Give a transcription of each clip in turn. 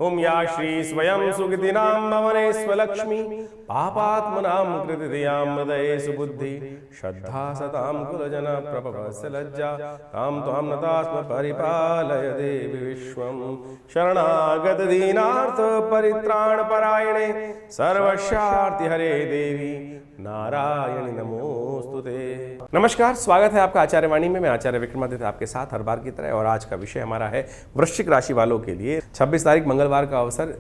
ओम या श्री स्वयं सुगतिनां भवने स्वलक्ष्मी पापात्मनां कृतियां हृदये सुबुद्धि श्रद्धा सतां कुलजन प्रभवस्य लज्जा तां त्वां नतास्म परिपालय देवी विश्वं शरणागत दीनार्थ परित्राण परायणे सर्वस्यार्ति हरे देवी नारायणी नमोस्तुते। नमस्कार, स्वागत है आपका आचार्य वाणी में। मैं आचार्य विक्रमादित्य आपके साथ हर बार की तरह, और आज का विषय हमारा है वृश्चिक राशि वालों के लिए 26 तारीख मंगलवार का अवसर,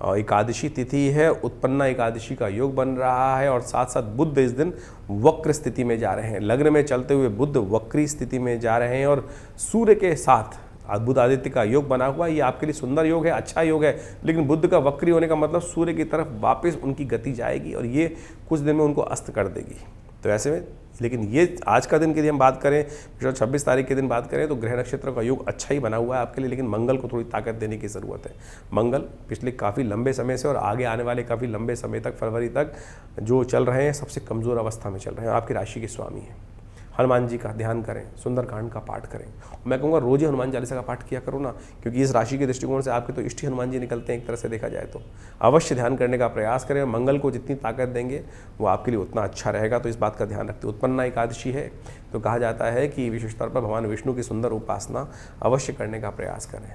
एकादशी तिथि है, उत्पन्ना एकादशी का योग बन रहा है और साथ साथ बुध इस दिन वक्र स्थिति में जा रहे हैं। लग्न में चलते हुए बुध वक्री स्थिति में जा रहे हैं और सूर्य के साथ बुध आदित्य का योग बना हुआ। ये आपके लिए सुंदर योग है, अच्छा योग है, लेकिन बुध का वक्री होने का मतलब सूर्य की तरफ वापस उनकी गति जाएगी और ये कुछ दिन में उनको अस्त कर देगी। तो ऐसे में, लेकिन ये आज का दिन के लिए हम बात करें, 26 तारीख के दिन बात करें, तो ग्रह नक्षत्र का योग अच्छा ही बना हुआ है आपके लिए, लेकिन मंगल को थोड़ी ताकत देने की ज़रूरत है। मंगल पिछले काफ़ी लंबे समय से और आगे आने वाले काफ़ी लंबे समय तक, फरवरी तक जो चल रहे हैं, सबसे कमज़ोर अवस्था में चल रहे हैं। आपकी राशि के स्वामी हैं। हनुमान जी का ध्यान करें, सुंदरकांड का पाठ करें। मैं कहूँगा रोज़ ही हनुमान चालीसा का पाठ किया करो ना, क्योंकि इस राशि के दृष्टिकोण से आपके तो इष्ट ही हनुमान जी निकलते हैं एक तरह से देखा जाए तो। अवश्य ध्यान करने का प्रयास करें। मंगल को जितनी ताकत देंगे वो आपके लिए उतना अच्छा रहेगा, तो इस बात का ध्यान रखते। उत्पन्ना एकादशी है तो कहा जाता है कि विशेष तौर पर भगवान विष्णु की सुंदर उपासना अवश्य करने का प्रयास करें।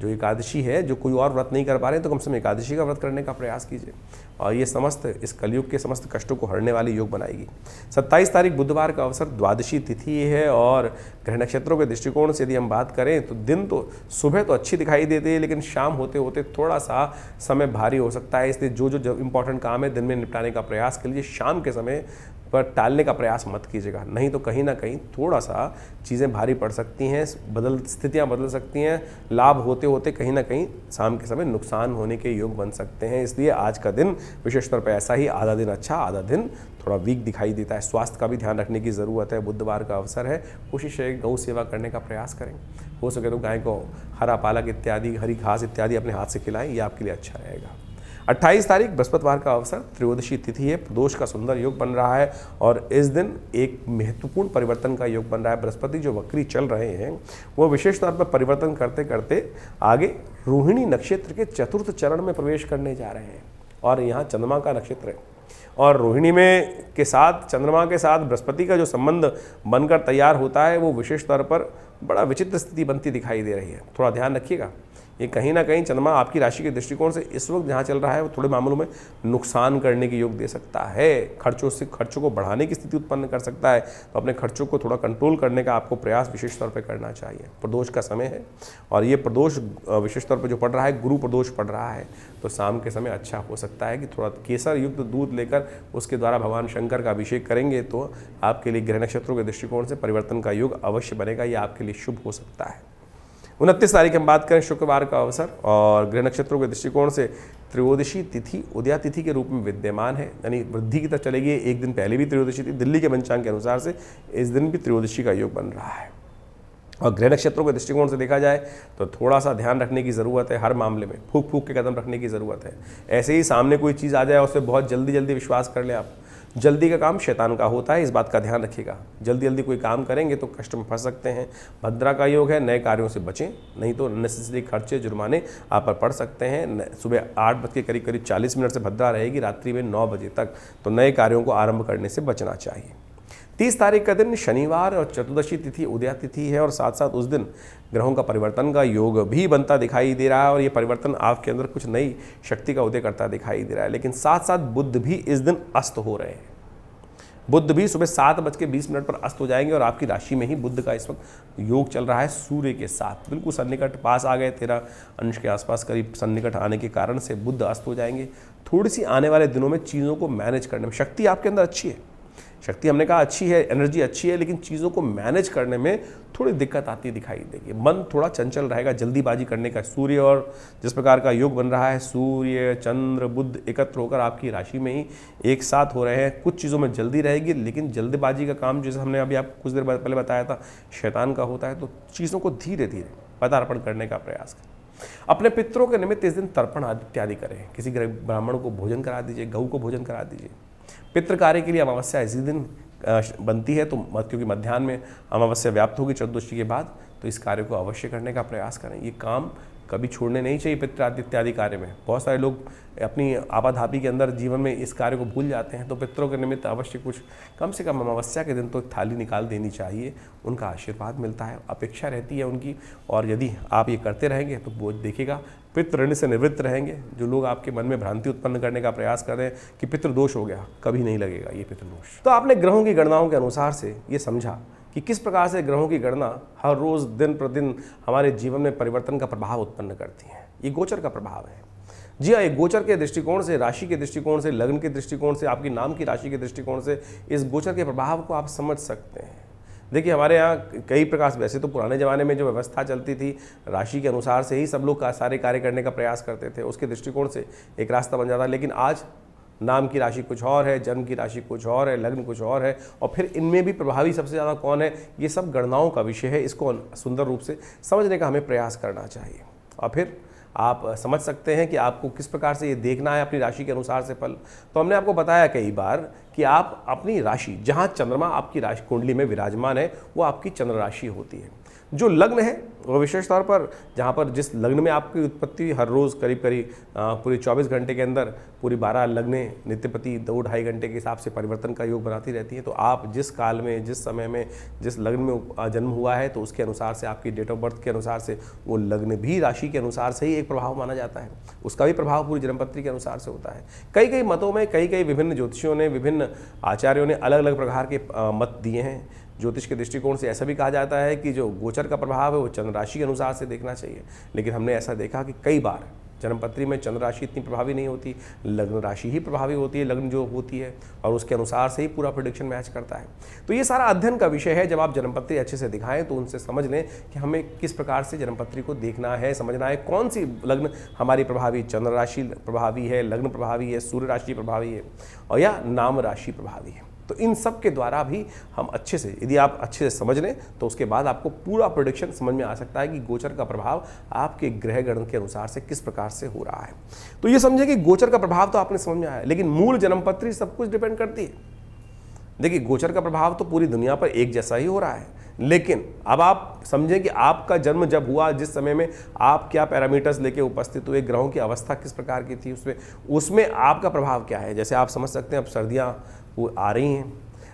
जो एकादशी है, जो कोई और व्रत नहीं कर पा रहे तो कम से कम एकादशी का व्रत करने का प्रयास कीजिए, और ये समस्त इस कलयुग के समस्त कष्टों को हरने वाली योग बनाएगी। 27 तारीख बुधवार का अवसर, द्वादशी तिथि है और ग्रह नक्षत्रों के दृष्टिकोण से यदि हम बात करें तो दिन तो सुबह तो अच्छी दिखाई देती है, लेकिन शाम होते होते थोड़ा सा समय भारी हो सकता है। इसलिए जो इंपॉर्टेंट काम है दिन में निपटाने का प्रयास कीजिए, शाम के समय पर टालने का प्रयास मत कीजिएगा, नहीं तो कहीं ना कहीं थोड़ा सा चीज़ें भारी पड़ सकती हैं, स्थितियां बदल सकती हैं। लाभ होते होते कहीं ना कहीं शाम के समय नुकसान होने के योग बन सकते हैं। इसलिए आज का दिन विशेष तौर पर ऐसा ही, आधा दिन अच्छा, आधा दिन थोड़ा वीक दिखाई देता है। स्वास्थ्य का भी ध्यान रखने की ज़रूरत है। बुधवार का अवसर है, कोशिश है गौ सेवा करने का प्रयास करें। हो सके तो गाय को हरा पालक इत्यादि, हरी घास इत्यादि अपने हाथ से खिलाएं, ये आपके लिए अच्छा रहेगा। 28 तारीख बृहस्पतिवार का अवसर, त्रयोदशी तिथि है, प्रदोष का सुंदर योग बन रहा है और इस दिन एक महत्वपूर्ण परिवर्तन का योग बन रहा है। बृहस्पति जो वक्री चल रहे हैं वो विशेष तौर पर परिवर्तन करते करते आगे रोहिणी नक्षत्र के चतुर्थ चरण में प्रवेश करने जा रहे हैं, और यहाँ चंद्रमा का नक्षत्र है और रोहिणी में के साथ, चंद्रमा के साथ बृहस्पति का जो संबंध बनकर तैयार होता है वो विशेष तौर पर बड़ा विचित्र स्थिति बनती दिखाई दे रही है। थोड़ा ध्यान रखिएगा, ये कहीं ना कहीं चंद्रमा आपकी राशि के दृष्टिकोण से इस वक्त जहाँ चल रहा है वो थोड़े मामलों में नुकसान करने के योग दे सकता है। खर्चों को बढ़ाने की स्थिति उत्पन्न कर सकता है, तो अपने खर्चों को थोड़ा कंट्रोल करने का आपको प्रयास विशेष तौर पर करना चाहिए। प्रदोष का समय है और ये प्रदोष विशेष तौर पर जो पड़ रहा है, गुरु प्रदोष पड़ रहा है, तो शाम के समय अच्छा हो सकता है कि थोड़ा केसर युक्त दूध लेकर उसके द्वारा भगवान शंकर का अभिषेक करेंगे तो आपके लिए ग्रह नक्षत्रों के दृष्टिकोण से परिवर्तन का योग अवश्य बनेगा। ये आपके लिए शुभ हो सकता है। 29 तारीख हम बात करें, शुक्रवार का अवसर, और ग्रह नक्षत्रों के दृष्टिकोण से त्रयोदशी तिथि उदया तिथि के रूप में विद्यमान है, यानी वृद्धि की तरफ चलेगी। एक दिन पहले भी त्रयोदशी थी, दिल्ली के पंचांग के अनुसार से इस दिन भी त्रयोदशी का योग बन रहा है। और ग्रह नक्षत्रों के दृष्टिकोण से देखा जाए तो थोड़ा सा ध्यान रखने की ज़रूरत है। हर मामले में फूक फूक के कदम रखने की ज़रूरत है। ऐसे ही सामने कोई चीज़ आ जाए उससे बहुत जल्दी विश्वास कर ले आप, जल्दी का काम शैतान का होता है, इस बात का ध्यान रखिएगा। जल्दी कोई काम करेंगे तो कष्ट में फंस सकते हैं। भद्रा का योग है, नए कार्यों से बचें, नहीं तो अननेसेसरी खर्चे, जुर्माने आप पर पड़ सकते हैं। सुबह 8 बज के करीब 40 मिनट से भद्रा रहेगी, रात्रि में 9 बजे तक, तो नए कार्यों को आरंभ करने से बचना चाहिए। 30 तारीख का दिन शनिवार और चतुर्दशी तिथि उदया तिथि है और साथ साथ उस दिन ग्रहों का परिवर्तन का योग भी बनता दिखाई दे रहा है और ये परिवर्तन आपके अंदर कुछ नई शक्ति का उदय करता दिखाई दे रहा है। लेकिन साथ साथ बुध भी इस दिन अस्त हो रहे हैं। बुध भी सुबह 7:20 पर अस्त हो जाएंगे और आपकी राशि में ही बुध का इस वक्त योग चल रहा है सूर्य के साथ। बिल्कुल सन्निकट पास आ गए, 13 अंश के आसपास करीब सन्निकट आने के कारण से बुध अस्त हो जाएंगे। थोड़ी सी आने वाले दिनों में चीज़ों को मैनेज करने में शक्ति आपके अंदर अच्छी है, शक्ति हमने कहा अच्छी है, एनर्जी अच्छी है, लेकिन चीज़ों को मैनेज करने में थोड़ी दिक्कत आती दिखाई देगी। मन थोड़ा चंचल रहेगा, जल्दीबाजी करने का। सूर्य और जिस प्रकार का योग बन रहा है, सूर्य चंद्र बुध एकत्र होकर आपकी राशि में ही एक साथ हो रहे हैं, कुछ चीज़ों में जल्दी रहेगी, लेकिन जल्दबाजी का काम जैसे हमने अभी आप कुछ देर पहले बताया था शैतान का होता है, तो चीज़ों को धीरे धीरे पदार्पण करने का प्रयास करें। अपने पितरों के निमित्त इस दिन तर्पण इत्यादि करें, किसी ब्राह्मण को भोजन करा दीजिए, गऊ को भोजन करा दीजिए। पितृ कार्य के लिए अमावस्या इसी दिन बनती है, तो क्योंकि मध्याह्न में अमावस्या व्याप्त होगी चतुर्दशी के बाद, तो इस कार्य को अवश्य करने का प्रयास करें। ये काम कभी छोड़ने नहीं चाहिए पितृ आदि इत्यादि कार्य में। बहुत सारे लोग अपनी आपाधापी के अंदर जीवन में इस कार्य को भूल जाते हैं, तो पितरों के निमित्त अवश्य कुछ कम से कम अमावस्या के दिन तो एक थाली निकाल देनी चाहिए। उनका आशीर्वाद मिलता है, अपेक्षा रहती है उनकी, और यदि आप ये करते रहेंगे तो वो देखिएगा पितृ ऋण से निवृत्त रहेंगे। जो लोग आपके मन में भ्रांति उत्पन्न करने का प्रयास कर रहे हैं कि पितृदोष हो गया, कभी नहीं लगेगा ये पितृदोष। तो आपने ग्रहों की गणनाओं के अनुसार से ये समझा कि किस प्रकार से ग्रहों की गणना हर रोज़ दिन प्रतिदिन हमारे जीवन में परिवर्तन का प्रभाव उत्पन्न करती है। ये गोचर का प्रभाव है। जी हाँ, ये गोचर के दृष्टिकोण से, राशि के दृष्टिकोण से, लग्न के दृष्टिकोण से, आपकी नाम की राशि के दृष्टिकोण से इस गोचर के प्रभाव को आप समझ सकते हैं। देखिए, हमारे यहाँ कई प्रकार से, वैसे तो पुराने ज़माने में जो व्यवस्था चलती थी राशि के अनुसार से ही सब लोग सारे कार्य करने का प्रयास करते थे, उसके दृष्टिकोण से एक रास्ता बन जाता। लेकिन आज नाम की राशि कुछ और है, जन्म की राशि कुछ और है, लग्न कुछ और है, और फिर इनमें भी प्रभावी सबसे ज़्यादा कौन है, ये सब गणनाओं का विषय है। इसको सुंदर रूप से समझने का हमें प्रयास करना चाहिए, और फिर आप समझ सकते हैं कि आपको किस प्रकार से ये देखना है अपनी राशि के अनुसार से फल। तो हमने आपको बताया कई बार कि आप अपनी राशि, जहाँ चंद्रमा आपकी राशि कुंडली में विराजमान है, वो आपकी चंद्र राशि होती है। जो लग्न है वो विशेष तौर पर, जहाँ पर जिस लग्न में आपकी उत्पत्ति हर रोज़ करीब करीब पूरे 24 घंटे के अंदर पूरी 12 लग्नें नित्यपति 2-2.5 घंटे के हिसाब से परिवर्तन का योग बनाती रहती हैं। तो आप जिस काल में, जिस समय में, जिस लग्न में जन्म हुआ है, तो उसके अनुसार से, आपकी डेट ऑफ बर्थ के अनुसार से वो लग्न भी राशि के अनुसार से ही एक प्रभाव माना जाता है। उसका भी प्रभाव पूरी जन्मपत्री के अनुसार से होता है। कई मतों में कई विभिन्न ज्योतिषियों ने, विभिन्न आचार्यों ने अलग अलग प्रकार के मत दिए हैं। ज्योतिष के दृष्टिकोण से ऐसा भी कहा जाता है कि जो गोचर का प्रभाव है वो चंद्र राशि के अनुसार से देखना चाहिए। लेकिन हमने ऐसा देखा कि कई बार जन्मपत्री में चंद्र राशि इतनी प्रभावी नहीं होती, लग्न राशि ही प्रभावी होती है, लग्न जो होती है, और उसके अनुसार से ही पूरा प्रेडिक्शन मैच करता है। तो ये सारा अध्ययन का विषय है। जब आप जन्मपत्री अच्छे से दिखाएं तो उनसे समझ लें कि हमें किस प्रकार से जन्मपत्री को देखना है, समझना है, कौन सी लग्न हमारी प्रभावी, चंद्र राशि प्रभावी है, लग्न प्रभावी है, सूर्य राशि प्रभावी है, और या नाम राशि प्रभावी है। तो इन सब के द्वारा भी हम अच्छे से, यदि आप अच्छे से समझ लें तो उसके बाद आपको पूरा प्रेडिक्शन समझ में आ सकता है कि गोचर का प्रभाव आपके ग्रह गण के अनुसार से किस प्रकार से हो रहा है। तो ये समझे कि गोचर का प्रभाव तो आपने समझ में आया, लेकिन मूल जन्मपत्री सब कुछ डिपेंड करती है। देखिए, गोचर का प्रभाव तो पूरी दुनिया पर एक जैसा ही हो रहा है, लेकिन अब आप समझें कि आपका जन्म जब हुआ, जिस समय में आप क्या पैरामीटर्स लेके उपस्थित हुए, ग्रहों की अवस्था किस प्रकार की थी, उसमें आपका प्रभाव क्या है। जैसे आप समझ सकते हैं, अब सर्दियाँ वो आ रही हैं,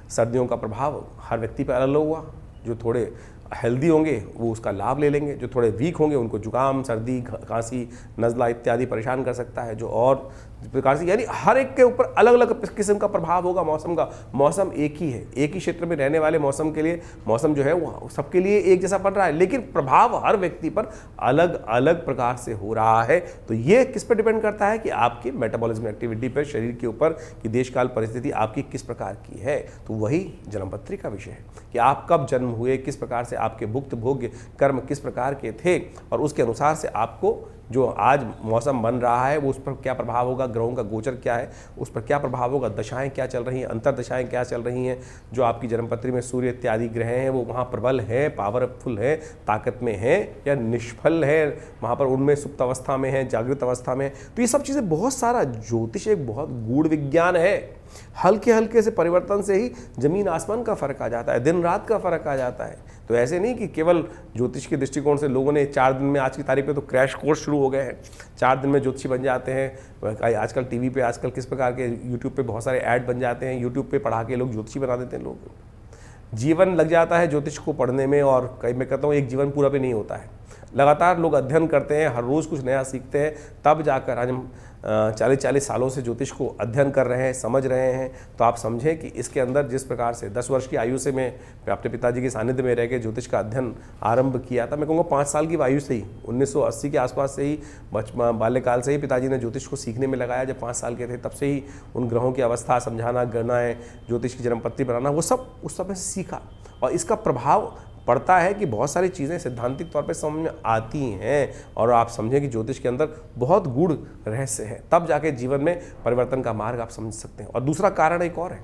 सर्दियों का प्रभाव हर व्यक्ति पर अलग हुआ। जो थोड़े हेल्दी होंगे वो उसका लाभ ले लेंगे, जो थोड़े वीक होंगे उनको जुकाम, सर्दी, खांसी, नज़ला इत्यादि परेशान कर सकता है। जो और प्रकार से, यानी हर एक के ऊपर अलग अलग किस्म का प्रभाव होगा मौसम का। मौसम एक ही है, एक ही क्षेत्र में रहने वाले मौसम के लिए, मौसम जो है वो सबके लिए एक जैसा पड़ रहा है, लेकिन प्रभाव हर व्यक्ति पर अलग अलग प्रकार से हो रहा है। तो ये किस पर डिपेंड करता है कि आपकी मेटाबॉलिज्म एक्टिविटी पर, शरीर के ऊपर, कि देशकाल परिस्थिति आपकी किस प्रकार की है। तो वही जन्मपत्री का विषय है कि आप कब जन्म हुए, किस प्रकार से आपके भुक्त भोग्य कर्म किस प्रकार के थे, और उसके अनुसार से आपको जो आज मौसम बन रहा है वो उस पर क्या प्रभाव होगा, ग्रहों का गोचर क्या है उस पर क्या प्रभाव होगा, दशाएं क्या चल रही हैं, अंतर दशाएं क्या चल रही हैं। जो आपकी जन्मपत्री में सूर्य इत्यादि ग्रह हैं वो वहाँ प्रबल हैं, पावरफुल हैं, ताकत में हैं या निष्फल है, वहाँ पर उनमें सुप्त अवस्था में है, जागृत अवस्था में। तो ये सब चीज़ें, बहुत सारा ज्योतिष एक बहुत गूढ़ विज्ञान है। हल्के हल्के से परिवर्तन से ही जमीन आसमान का फर्क आ जाता है, दिन रात का फर्क आ जाता है। तो ऐसे नहीं कि केवल ज्योतिष के दृष्टिकोण से लोगों ने 4 दिन में, आज की तारीख पे तो क्रैश कोर्स शुरू हो गए हैं, 4 दिन में ज्योतिषी बन जाते हैं। आजकल टीवी पे, आजकल किस प्रकार के यूट्यूब पे बहुत सारे ऐड बन जाते हैं, यूट्यूब पे पढ़ा के लोग ज्योतिषी बना देते हैं। लोग जीवन लग जाता है ज्योतिष को पढ़ने में, और कई मैं कहता हूँ एक जीवन पूरा भी नहीं होता है। लगातार लोग अध्ययन करते हैं, हर रोज़ कुछ नया सीखते हैं, तब जाकर आज हम 40-40 सालों से ज्योतिष को अध्ययन कर रहे हैं, समझ रहे हैं। तो आप समझें कि इसके अंदर जिस प्रकार से 10 वर्ष की आयु से मैं अपने पिताजी के सानिध्य में रह के ज्योतिष का अध्ययन आरंभ किया था। मैं कहूँगा 5 साल की आयु से ही, 1980 के आसपास से ही, बाल्यकाल से ही पिताजी ने ज्योतिष को सीखने में लगाया। जब 5 साल के थे तब से ही उन ग्रहों की अवस्था समझाना, गणनाएँ, ज्योतिष की जन्मपत्री बनाना, वो सब उस समय से सीखा। और इसका प्रभाव पड़ता है कि बहुत सारी चीज़ें सैद्धांतिक तौर पे समझ में आती हैं, और आप समझें कि ज्योतिष के अंदर बहुत गूढ़ रहस्य है, तब जाके जीवन में परिवर्तन का मार्ग आप समझ सकते हैं। और दूसरा कारण एक और है,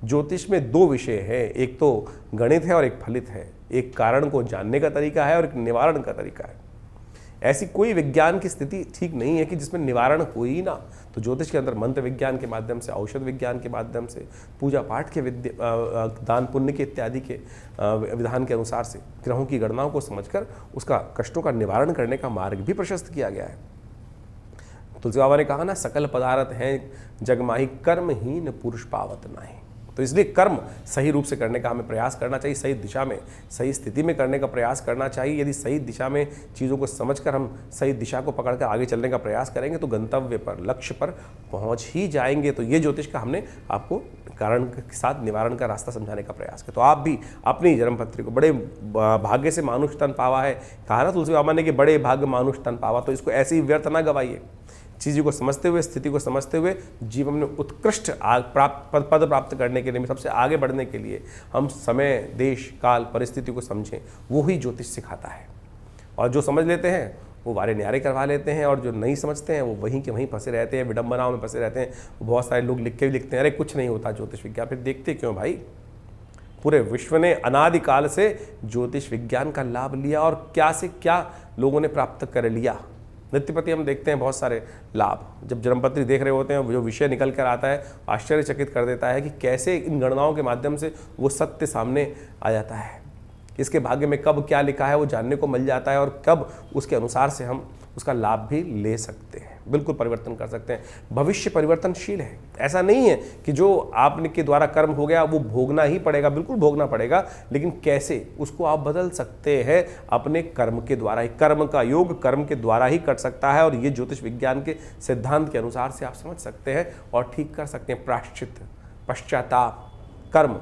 ज्योतिष में 2 विषय है, एक तो गणित है और एक फलित है। एक कारण को जानने का तरीका है और एक निवारण का तरीका है। ऐसी कोई विज्ञान की स्थिति ठीक नहीं है कि जिसमें निवारण हो ही ना। तो ज्योतिष के अंदर मंत्र विज्ञान के माध्यम से, औषध विज्ञान के माध्यम से, पूजा पाठ के दान पुण्य के इत्यादि के विधान के अनुसार से ग्रहों की गणनाओं को समझकर उसका कष्टों का निवारण करने का मार्ग भी प्रशस्त किया गया है। तुलसी बाबा ने कहा ना, सकल पदार्थ हैं जगमाही, कर्महीन पुरुष पावत नाही। तो इसलिए कर्म सही रूप से करने का हमें प्रयास करना चाहिए, सही दिशा में, सही स्थिति में करने का प्रयास करना चाहिए। यदि सही दिशा में चीज़ों को समझकर हम सही दिशा को पकड़कर आगे चलने का प्रयास करेंगे तो गंतव्य पर, लक्ष्य पर पहुंच ही जाएंगे। तो ये ज्योतिष का हमने आपको कारण के साथ निवारण का रास्ता समझाने का प्रयास किया। तो आप भी अपनी जन्मपत्री को, बड़े भाग्य से मानुष तन पावा है, कहा ना तुलसी बाबा ने कि बड़े भाग्य मानुष तन पावा, तो इसको ऐसे ही व्यर्थ ना गवाइए। चीज़ों को समझते हुए, स्थिति को समझते हुए जीवन में उत्कृष्ट पद प्राप्त करने के लिए, सबसे आगे बढ़ने के लिए हम समय, देश, काल, परिस्थिति को समझें, वो ही ज्योतिष सिखाता है। और जो समझ लेते हैं वो वारे न्यारे करवा लेते हैं, और जो नहीं समझते हैं वो वहीं के वहीं फंसे रहते हैं, विडंबनाओं में फंसे रहते हैं। बहुत सारे लोग लिख के भी लिखते हैं, अरे कुछ नहीं होता ज्योतिष विज्ञान। फिर देखते क्यों भाई? पूरे विश्व ने अनादिकाल से ज्योतिष विज्ञान का लाभ लिया और क्या से क्या लोगों ने प्राप्त कर लिया। नित्यपति हम देखते हैं बहुत सारे लाभ, जब जन्मपत्री देख रहे होते हैं जो विषय निकल कर आता है आश्चर्यचकित कर देता है कि कैसे इन गणनाओं के माध्यम से वो सत्य सामने आ जाता है। इसके भाग्य में कब क्या लिखा है वो जानने को मिल जाता है, और कब उसके अनुसार से हम उसका लाभ भी ले सकते हैं, बिल्कुल परिवर्तन कर सकते हैं। भविष्य परिवर्तनशील है, ऐसा नहीं है कि जो आपने के द्वारा कर्म हो गया वो भोगना ही पड़ेगा, बिल्कुल भोगना पड़ेगा, लेकिन कैसे उसको आप बदल सकते हैं अपने कर्म के द्वारा ही। कर्म का योग कर्म के द्वारा ही कर सकता है, और ये ज्योतिष विज्ञान के सिद्धांत के अनुसार से आप समझ सकते हैं और ठीक कर सकते हैं। प्रायश्चित, पश्चाताप, कर्म,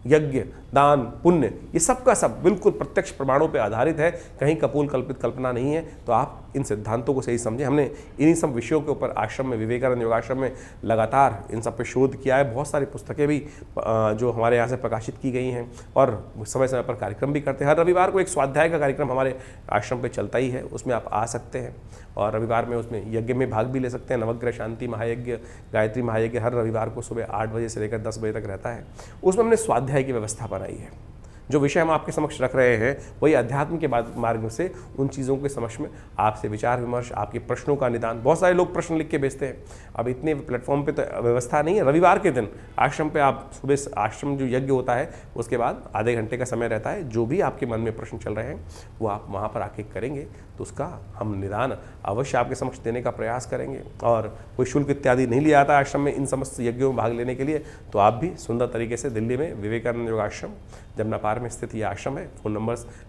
यज्ञ, दान, पुण्य, ये सब का सब बिल्कुल प्रत्यक्ष प्रमाणों पे आधारित है, कहीं कपोल कल्पित कल्पना नहीं है। तो आप इन सिद्धांतों को सही समझें। हमने इन्हीं सब विषयों के ऊपर आश्रम में, विवेकानंद योगाश्रम में लगातार इन सब पे शोध किया है। बहुत सारी पुस्तकें भी जो हमारे यहाँ से प्रकाशित की गई हैं, और समय समय पर कार्यक्रम भी करते हैं। हर रविवार को एक स्वाध्याय का कार्यक्रम हमारे आश्रम पर चलता ही है, उसमें आप आ सकते हैं, और रविवार में उसमें यज्ञ में भाग भी ले सकते हैं। नवग्रह शांति महायज्ञ, गायत्री महायज्ञ हर रविवार को सुबह 8 बजे से लेकर 10 बजे तक रहता है। उसमें हमने स्वाध्याय की व्यवस्था बनाई है। जो विषय हम आपके समक्ष रख रहे हैं वही अध्यात्म के मार्ग से उन चीज़ों के समक्ष में आपसे विचार विमर्श, आपके प्रश्नों का निदान। बहुत सारे लोग प्रश्न लिख के भेजते हैं, अब इतने प्लेटफॉर्म पे तो व्यवस्था नहीं है। रविवार के दिन आश्रम पे आप सुबह आश्रम जो यज्ञ होता है उसके बाद आधे घंटे का समय रहता है, जो भी आपके मन में प्रश्न चल रहे हैं वो आप वहाँ पर आके करेंगे, तो उसका हम निदान अवश्य आपके समक्ष देने का प्रयास करेंगे। और कोई शुल्क इत्यादि नहीं लिया जाता आश्रम में इन समस्त यज्ञों में भाग लेने के लिए। तो आप भी सुंदर तरीके से दिल्ली में विवेकानंद योगाश्रम जमुना पार्क में स्थित यह आश्रम है। फ़ोन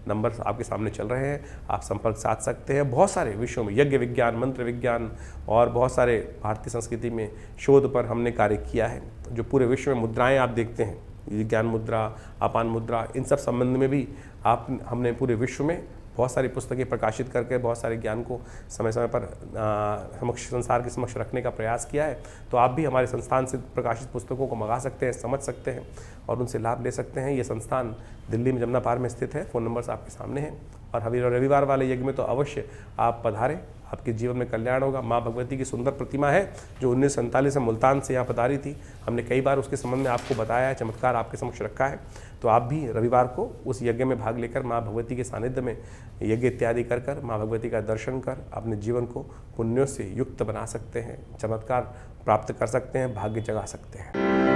नंबर्स आपके सामने चल रहे हैं, आप संपर्क साध सकते हैं। बहुत सारे विषयों में, यज्ञ विज्ञान, मंत्र विज्ञान और बहुत सारे भारतीय संस्कृति में शोध पर हमने कार्य किया है। जो पूरे विश्व में मुद्राएं आप देखते हैं, विज्ञान मुद्रा, अपान मुद्रा, इन सब संबंध में भी हमने पूरे विश्व में बहुत सारी पुस्तकें प्रकाशित करके बहुत सारे ज्ञान को समय समय पर संसार के समक्ष रखने का प्रयास किया है। तो आप भी हमारे संस्थान से प्रकाशित पुस्तकों को मंगा सकते हैं, समझ सकते हैं और उनसे लाभ ले सकते हैं। ये संस्थान दिल्ली में जमुना पार्क में स्थित है। फ़ोन नंबर्स आपके सामने हैं। और रविवार वाले यज्ञ में तो अवश्य आप पधारें, आपके जीवन में कल्याण होगा। माँ भगवती की सुंदर प्रतिमा है जो 1947 में मुल्तान से यहाँ पधारी थी। हमने कई बार उसके संबंध में आपको बताया है, चमत्कार आपके समक्ष रखा है। तो आप भी रविवार को उस यज्ञ में भाग लेकर माँ भगवती के सानिध्य में यज्ञ इत्यादि कर माँ भगवती का दर्शन कर अपने जीवन को पुण्यों से युक्त बना सकते हैं, चमत्कार प्राप्त कर सकते हैं, भाग्य जगा सकते हैं।